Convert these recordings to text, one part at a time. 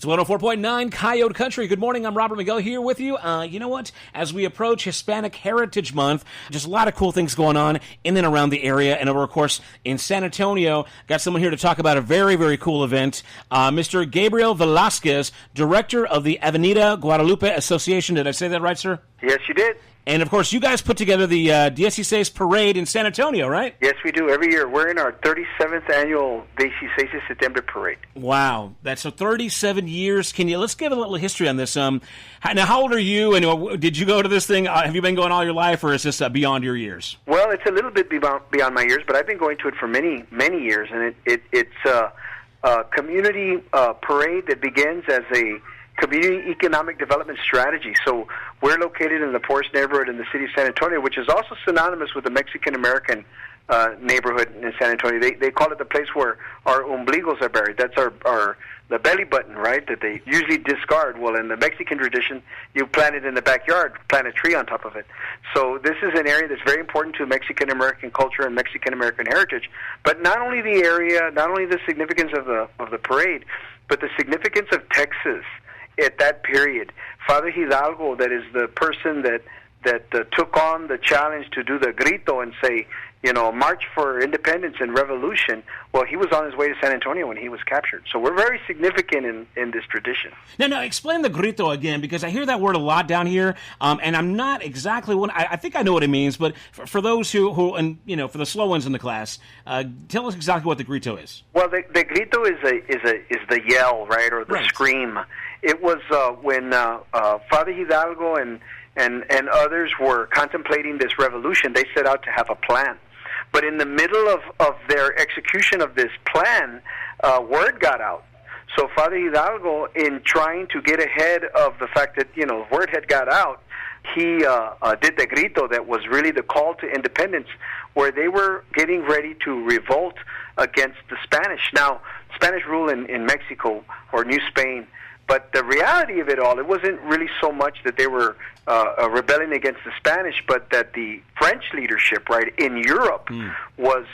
It's 104.9 Coyote Country. Good morning. I'm Robert Miguel here with you. You know what? As we approach Hispanic Heritage Month, just a lot of cool things going on in and around the area. And over, of course, in San Antonio, got someone here to talk about a very, very cool event. Mr. Gabriel Velasquez, director of the Avenida Guadalupe Association. Did I say that right, sir? Yes, you did. And, of course, you guys put together the Diez y Seis Parade in San Antonio, right? Yes, we do. Every year. We're in our 37th annual Diez y Seis Parade. Wow. That's 37 years. Let's give a little history on this. Now, how old are you, and did you go to this thing? Have you been going all your life, or is this beyond your years? Well, it's a little bit beyond my years, but I've been going to it for many, many years. And it's a community parade that begins as a community economic development strategy. So we're located in the poorest neighborhood in the city of San Antonio, which is also synonymous with the Mexican-American neighborhood in San Antonio. They call it the place where our umbligos are buried. That's the belly button, right, that they usually discard. Well, in the Mexican tradition, you plant it in the backyard, plant a tree on top of it. So this is an area that's very important to Mexican-American culture and Mexican-American heritage. But not only the area, not only the significance of the parade, but the significance of Texas at that period. Father Hidalgo, that is the person that took on the challenge to do the Grito and say, march for independence and revolution. Well, he was on his way to San Antonio when he was captured. So we're very significant in this tradition. Now, explain the Grito again, because I hear that word a lot down here, and I'm not exactly I think I know what it means, but for those who and for the slow ones in the class, tell us exactly what the Grito is. Well, the Grito is the yell, right, or the scream. It was when Father Hidalgo and others were contemplating this revolution. They set out to have a plan. But in the middle of their execution of this plan, word got out. So Father Hidalgo, in trying to get ahead of the fact that, word had got out, he did the Grito that was really the call to independence, where they were getting ready to revolt against the Spanish. Now, Spanish rule in Mexico, or New Spain. But the reality of it all, it wasn't really so much that they were rebelling against the Spanish, but that the French leadership, right, in Europe was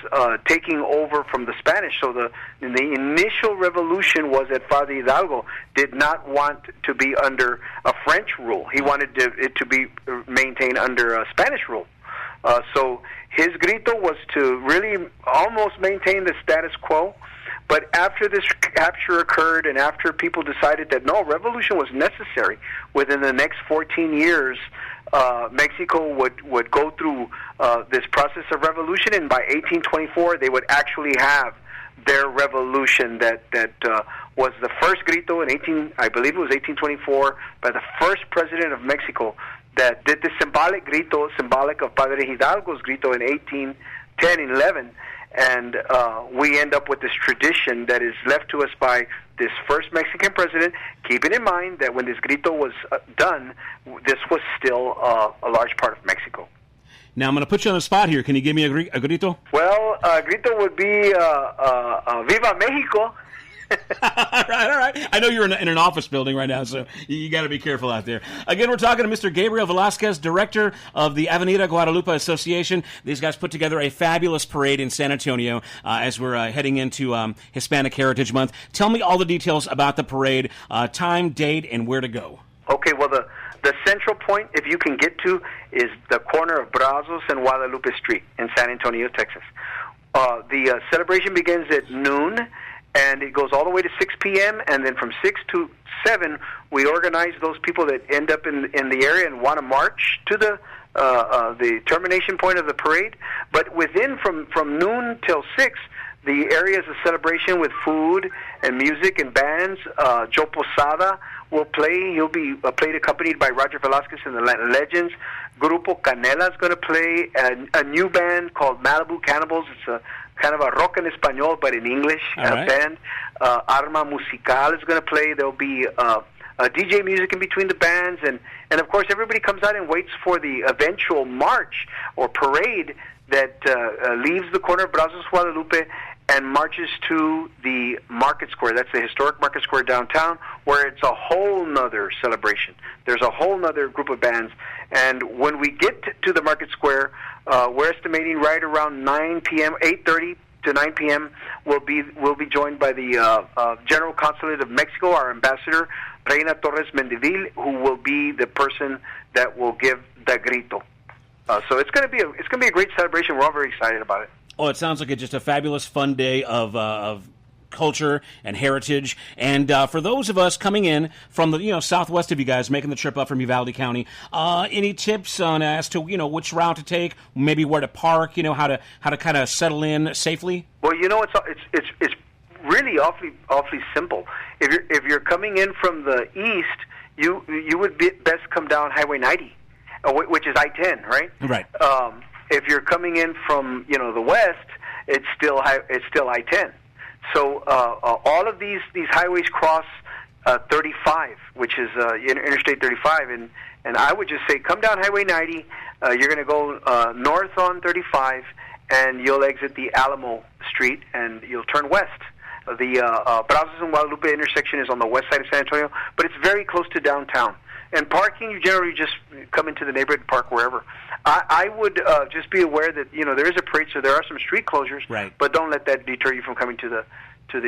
taking over from the Spanish. So the initial revolution was that Father Hidalgo did not want to be under a French rule. He wanted it to be maintained under a Spanish rule. So his Grito was to really almost maintain the status quo. But after this capture occurred and after people decided that, no, revolution was necessary, within the next 14 years, Mexico would go through this process of revolution, and by 1824, they would actually have their revolution that was the first Grito I believe it was 1824, by the first president of Mexico that did the symbolic Grito, symbolic of Padre Hidalgo's Grito in 1810 and 11. And we end up with this tradition that is left to us by this first Mexican president, keeping in mind that when this Grito was done, this was still a large part of Mexico. Now, I'm going to put you on the spot here. Can you give me a Grito? Well, a Grito would be Viva Mexico. All right. I know you're in an office building right now, so you got to be careful out there. Again, we're talking to Mr. Gabriel Velasquez, director of the Avenida Guadalupe Association. These guys put together a fabulous parade in San Antonio as we're heading into Hispanic Heritage Month. Tell me all the details about the parade, time, date, and where to go. Okay, well, the central point, if you can get to, is the corner of Brazos and Guadalupe Street in San Antonio, Texas. The celebration begins at noon, and it goes all the way to 6 p.m., and then from 6 to 7, we organize those people that end up in the area and want to march to the termination point of the parade. But from noon till 6, the area is a celebration with food and music and bands. Joe Posada will play. He'll be played accompanied by Roger Velasquez and the Latin Legends. Grupo Canela is going to play. A new band called Malibu Cannibals. It's a kind of a rock en español, but in English band. Arma Musical is going to play. There'll be DJ music in between the bands, and of course everybody comes out and waits for the eventual march or parade that leaves the corner of Brazos Guadalupe and marches to the Market Square. That's the historic Market Square downtown, where it's a whole nother celebration. There's a whole nother group of bands. And when we get to the Market Square, we're estimating right around 9 p.m., 8:30 to 9 p.m. We'll be joined by the General Consulate of Mexico, our ambassador, Reina Torres Mendivil, who will be the person that will give the Grito. So it's going to be a great celebration. We're all very excited about it. Oh, it sounds like it's just a fabulous, fun day of culture and heritage. And for those of us coming in from the southwest of you guys, making the trip up from Uvalde County, any tips on as to which route to take, maybe where to park, how to kind of settle in safely? Well, it's really awfully simple. If you're coming in from the east, you would best come down Highway 90, which is I-10, right? Right. If you're coming in from the west, it's still I-10. So all of these highways cross 35, which is Interstate 35, and I would just say come down Highway 90. You're going to go north on 35, and you'll exit the Alamo Street, and you'll turn west. The Brazos and Guadalupe intersection is on the west side of San Antonio, but it's very close to downtown. And parking, you generally just come into the neighborhood and park wherever. I would just be aware that there is a parade, so there are some street closures. Right. But don't let that deter you from coming to the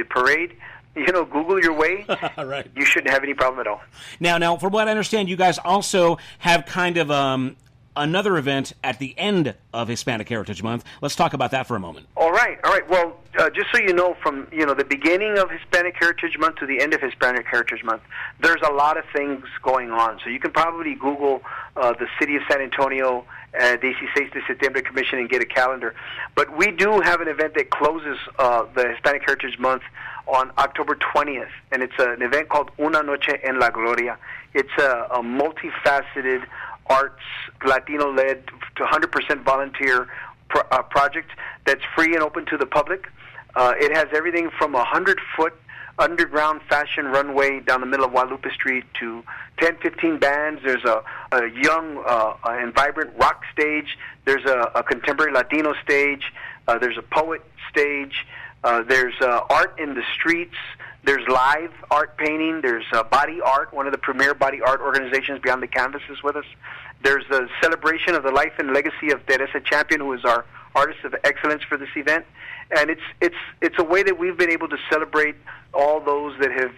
parade. Google your way. Right. You shouldn't have any problem at all. Now, from what I understand, you guys also have kind of another event at the end of Hispanic Heritage Month. Let's talk about that for a moment. All right. Well, just so you know, from the beginning of Hispanic Heritage Month to the end of Hispanic Heritage Month, there's a lot of things going on. So you can probably Google the City of San Antonio Diez y Seis de Septiembre Commission and get a calendar. But we do have an event that closes the Hispanic Heritage Month on October 20th, and it's an event called Una Noche en la Gloria. It's a multifaceted arts, Latino-led, to 100% volunteer project that's free and open to the public. It has everything from 100-foot underground fashion runway down the middle of Guadalupe Street to 10, 15 bands. There's a young and vibrant rock stage. There's a contemporary Latino stage. There's a poet stage. There's art in the streets. There's live art painting. There's body art, one of the premier body art organizations Beyond the Canvas is with us. There's the celebration of the life and legacy of Teresa Champion, who is our artist of excellence for this event. And it's a way that we've been able to celebrate all those that have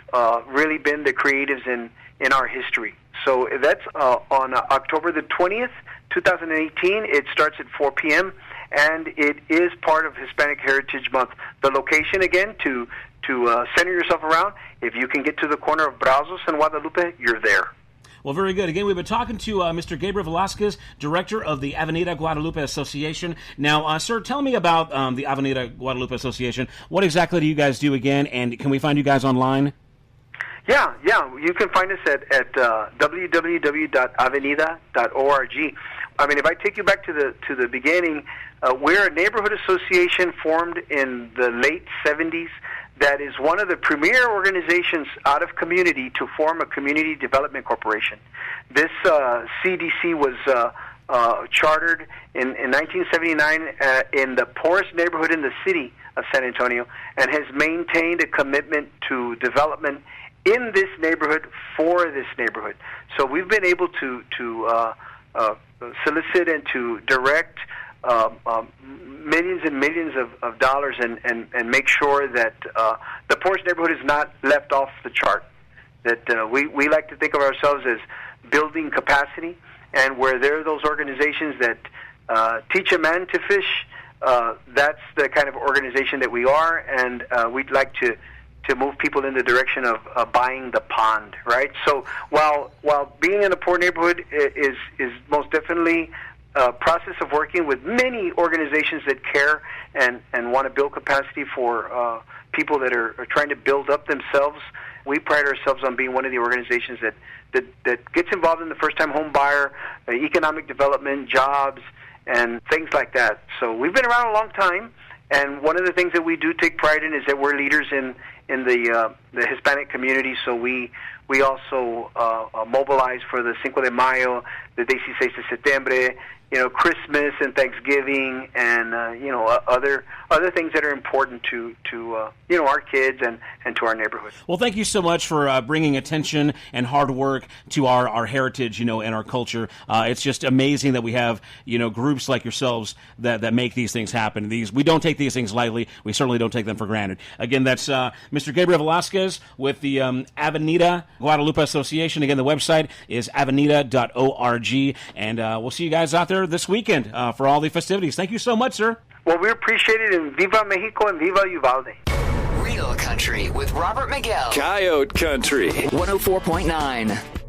really been the creatives in our history. So that's on October the 20th, 2018. It starts at 4 p.m., and it is part of Hispanic Heritage Month. The location, again, to center yourself around, if you can get to the corner of Brazos and Guadalupe, you're there. Well, very good. Again, we've been talking to Mr. Gabriel Velasquez, director of the Avenida Guadalupe Association. Now, sir, tell me about the Avenida Guadalupe Association. What exactly do you guys do again, and can we find you guys online? Yeah. You can find us at www.avenida.org. I mean, if I take you back to the beginning, we're a neighborhood association formed in the late 70s that is one of the premier organizations out of community to form a community development corporation. This CDC was chartered in 1979 in the poorest neighborhood in the city of San Antonio, and has maintained a commitment to development in this neighborhood for this neighborhood. So we've been able to solicit and to direct millions and millions of dollars and make sure that the poorest neighborhood is not left off the chart. That we like to think of ourselves as building capacity, and where there are those organizations that teach a man to fish, that's the kind of organization that we are, and we'd like to move people in the direction of buying the pond, right? So while being in a poor neighborhood is most definitely a process of working with many organizations that care and want to build capacity for people that are trying to build up themselves, we pride ourselves on being one of the organizations that gets involved in the first-time home buyer, economic development, jobs, and things like that. So we've been around a long time, and one of the things that we do take pride in is that we're leaders in the the Hispanic community, so we also mobilize for the Cinco de Mayo, the Diez y Seis de Septiembre, Christmas and Thanksgiving, and other things that are important to our kids and to our neighborhood. Well, thank you so much for bringing attention and hard work to our heritage, and our culture. It's just amazing that we have groups like yourselves that make these things happen. We don't take these things lightly. We certainly don't take them for granted. Again, that's Mr. Gabriel Velasquez with the Avenida Guadalupe Association. Again, the website is avenida.org, and we'll see you guys out there this weekend for all the festivities. Thank you so much, sir. Well, we appreciate it, and Viva Mexico and Viva Uvalde. Real Country with Robert Miguel. Coyote Country. 104.9.